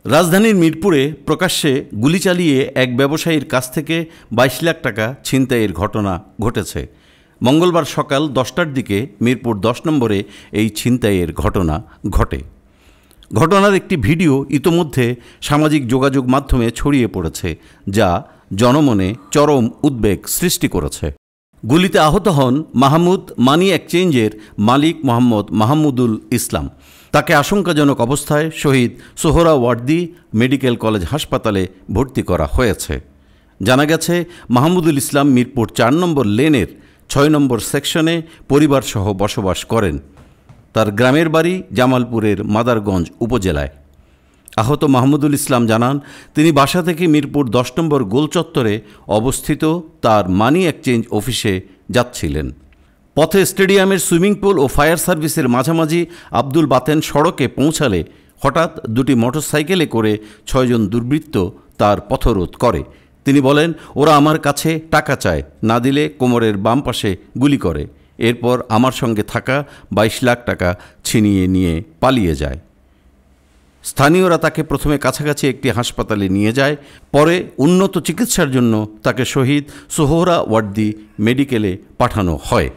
রাজধানীর মিরপুরে প্রকাশ্যে গুলি চালিয়ে এক ব্যবসায়ীর কাছ থেকে ২২ লাখ টাকা ছিনতাইয়ের ঘটনা ঘটেছে। মঙ্গলবার সকাল ১০টার দিকে মিরপুর ১০ নম্বরে এই ছিনতাইয়ের ঘটনা ঘটে। ঘটনার একটি ভিডিও ইতোমধ্যে সামাজিক যোগাযোগ মাধ্যমে ছড়িয়ে পড়েছে, যা জনমনে চরম উদ্বেগ সৃষ্টি করেছে। গুলিতে আহত হন মাহমুদ মানি এক্সচেঞ্জের মালিক মোহাম্মদ মাহমুদুল ইসলাম। তাকে আশঙ্কাজনক অবস্থায় শহীদ সোহরাওয়ার্দী মেডিকেল কলেজ হাসপাতালে ভর্তি করা হয়েছে। জানা গেছে, মাহমুদুল ইসলাম মিরপুর ৪ নম্বর লেনের ৬ নম্বর সেকশনে পরিবারসহ বসবাস করেন। তার গ্রামের বাড়ি জামালপুরের মাদারগঞ্জ উপজেলায়। আহত মাহমুদুল ইসলাম জানান, তিনি বাসা থেকে মিরপুর ১০ নম্বর গোলচত্বরে অবস্থিত তার মানি এক্সচেঞ্জ অফিসে যাচ্ছিলেন। পথে স্টেডিয়ামের সুইমিং পুল ও ফায়ার সার্ভিসের মাঝামাঝি আব্দুল বাতেন সড়কে পৌঁছালে হঠাৎ দুটি মোটরসাইকেলে করে ৬ জন দুর্বৃত্ত তার পথরোধ করে। তিনি বলেন, ওরা আমার কাছে টাকা চায়, না দিলে কোমরের বাম পাশে গুলি করে। এরপর আমার সঙ্গে থাকা ২২ লাখ টাকা ছিনিয়ে নিয়ে পালিয়ে যায়। স্থানীয়রা তাকে প্রথমে কাছাকাছি একটি হাসপাতালে নিয়ে যায়, পরে উন্নত চিকিৎসার জন্য তাকে শহীদ সোহরাওয়ার্দী মেডিকেলে পাঠানো হয়।